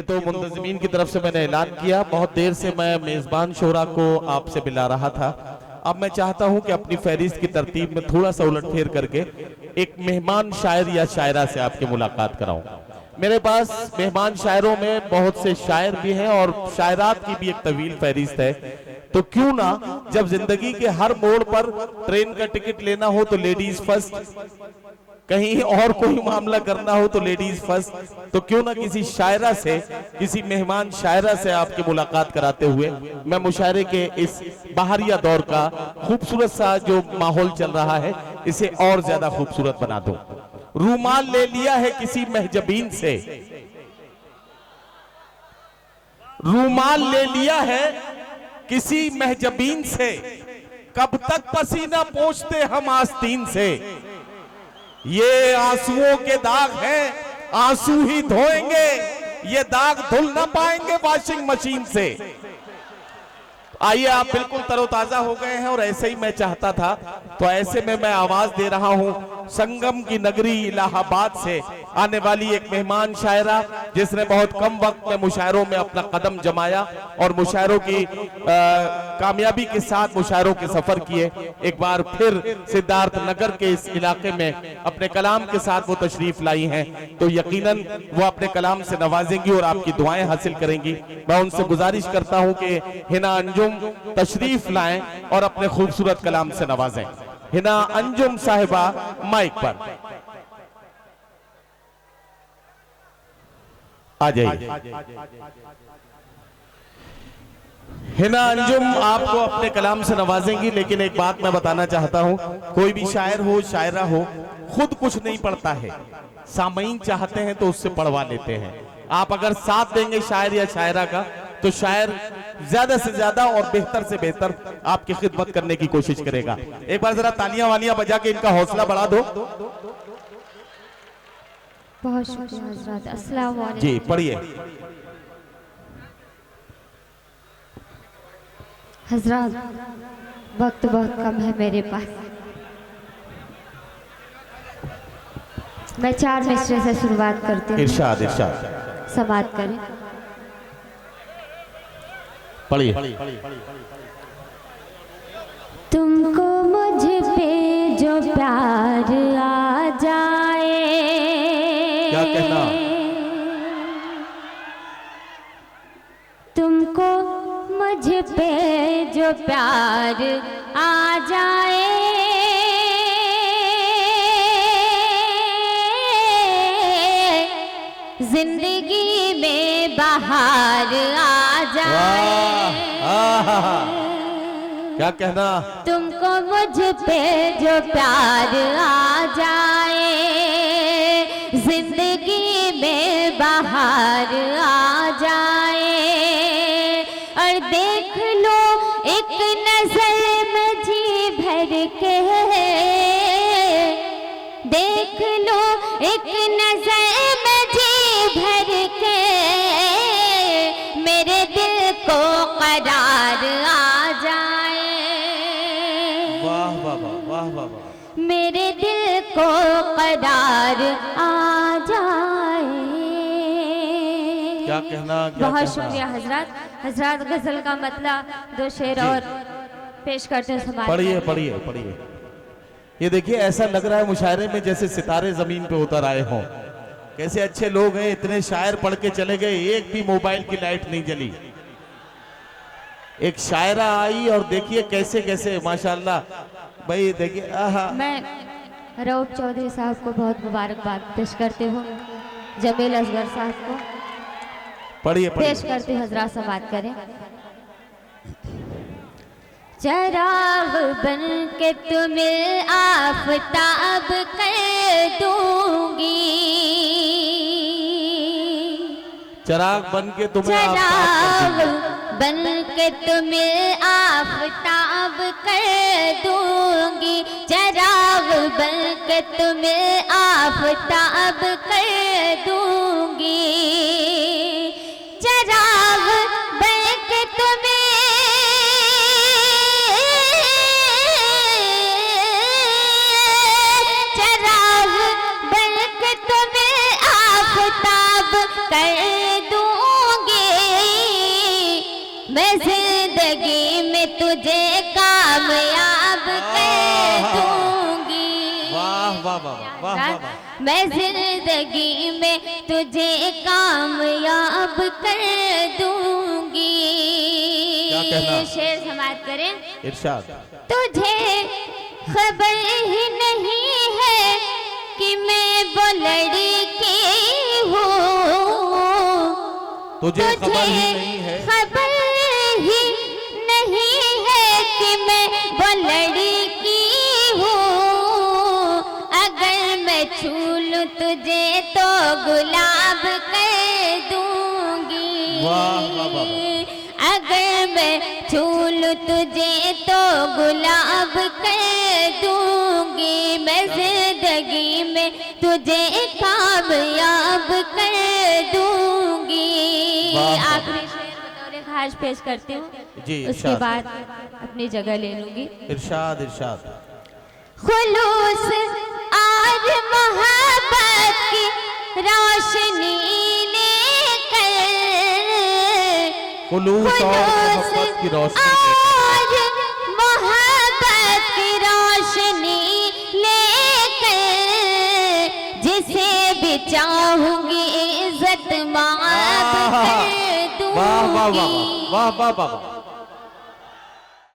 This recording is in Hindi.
तो मुंतज़िमीन की तरफ से मैंने ऐलान किया, बहुत देर से मैं मेज़बान शोरा को आपसे मिला रहा था। अब मैं चाहता हूं कि अपनी फहरिस्त की तरतीब में थोड़ा सा उलटफेर करके एक मेहमान शायर या शायरा से आपकी मुलाकात कराऊं। मेरे पास मेहमान शायरों में बहुत से शायर भी हैं और शायरात की भी एक तवील फहरिस्त है। तो क्यों ना, जब जिंदगी के हर मोड़ पर ट्रेन का टिकट लेना हो तो लेडीज फर्स्ट, कहीं और कोई मामला करना हो तो लेडीज फर्स्ट, तो क्यों ना किसी शायरा से, किसी मेहमान शायरा से आपकी मुलाकात कराते हुए मैं मुशायरे के इस बहारिया दौर का खूबसूरत सा जो माहौल चल रहा है इसे और ज्यादा खूबसूरत बना दूं। रूमाल ले लिया है किसी महजबीन से, रूमाल ले लिया है किसी महजबीन से, कब तक पसीना पोंछते हम आस्तीन से। ये आंसुओं के दाग हैं, आंसू ही धोएंगे, ये दाग धुल ना पाएंगे वॉशिंग मशीन से। आइए, आप बिल्कुल तरोताजा हो गए हैं और ऐसे ही मैं चाहता था, तो ऐसे में मैं आवाज दे रहा हूं संगम की नगरी इलाहाबाद से आने वाली एक मेहमान शायरा जिसने बहुत कम वक्त में मुशायरों में अपना कदम जमाया और मुशायरों की कामयाबी के साथ मुशायरों के सफर किए। एक बार फिर सिद्धार्थ नगर के इस इलाके में अपने कलाम के साथ वो तशरीफ लाई हैं, तो यकीनन वो अपने कलाम से नवाजेंगी और आपकी दुआएं हासिल करेंगी। मैं उनसे गुजारिश करता हूं कि हिना अंजुम तशरीफ लाएं और अपने खूबसूरत कलाम से नवाजें। हिना अंजुम साहिबा माइक पर आ जाइए। हिना अंजुम आपको अपने कलाम से नवाजेंगी, लेकिन एक बात मैं बताना चाहता हूं, कोई भी शायर हो शायरा हो खुद कुछ नहीं पढ़ता है, सामईन चाहते हैं तो उससे पढ़वा लेते हैं। आप अगर साथ देंगे शायर या शायरा का तो शायर ज्यादा से ज्यादा और बेहतर से बेहतर आपकी खिदमत करने की कोशिश करेगा। एक बार जरा तालियां वालियां बजा के इनका हौसला बढ़ा दो। बहुत शुक्रिया हज़रात। अस्सलाम वालेकुम। जी पढ़िए। हज़रात वक्त बहुत कम है मेरे पास, मैं 4 मिसरे से शुरुआत करती हूँ। इरशाद इरशाद समाअत करें। पढ़िए। तुमको मुझ पे जो प्यार आ जाए, क्या कहना, तुमको मुझ पे जो प्यार आ जाए, जिंदगी में बाहर आ जाए। क्या कहना, तुमको मुझ पे जो प्यार आ जाए, जिंदगी में बाहर आ जाए। और देख लो एक नजर में जी भर के, देख लो एक नजर में जी भर के, मेरे दिल को करार आ जाए। वाह वाह वाह वाह वाह, मेरे दिल को करार आ जाए। क्या कहना, क्या बहुत कहना? शुक्रिया हजरत। हजरत गजल का मतलब 2 शेर और पेश करते हैं। पढ़िए पढ़िए पढ़िए। ये देखिए, ऐसा लग रहा है मुशायरे में जैसे सितारे जमीन पे उतर आए हों। कैसे अच्छे लोग हैं, इतने शायर पढ़ के चले गए, एक भी मोबाइल की लाइट नहीं जली। एक शायरा आई और देखिए कैसे कैसे माशाल्लाह भाई, देखिए। मैं रऊफ चौधरी साहब को बहुत मुबारकबाद पेश करती हूँ, जमील असगर साहब को पढ़िए पेश करती हूँ। हजरत से बात करें। चराग बन के तुम्हें आफताब कर दूंगी, चराग बन के तुम्हें चराग बन के तुम्हें आफताब कर दूंगी, चराग बन के तुम्हें आफताब कर दूंगी, चराग बन के तुम्हें कर दूंगी, तुझे कामयाब कर दूंगी। वाह वाह वाह वाह वाह वाह। मैं जिंदगी में तुझे कामयाब कर दूंगी। क्या कहना? शेर समाप्त करें। इरशाद। तुझे खबर ही नहीं है कि मैं वो लड़की हूँ। तुझे खबर ही नहीं है, खबर ही नहीं है कि मैं वो लड़की हूँ। अगर मैं छू लूं तुझे तो गुलाब कर दूंगी। वाह वाह वाह। अगर मैं छू लूं तुझे तो गुलाब कर दूंगी। मैं जिंदगी में तुझे कामयाब कर दूंगी। आखिरी शेर बतौर खास पेश करती हूँ जी, उसके इरशाद। बाद अपनी जगह ले लूंगी। इरशाद इरशाद। खुलूस और मोहब्बत की रोशनी लेकर, खुलूस और मोहब्बत की रोशनी और मोहब्बत की रोशनी लेकर, जिसे भी चाहूंगी इज्जत माफ कर दूंगी। वाह वाह वाह वाह वाह वाह वाह।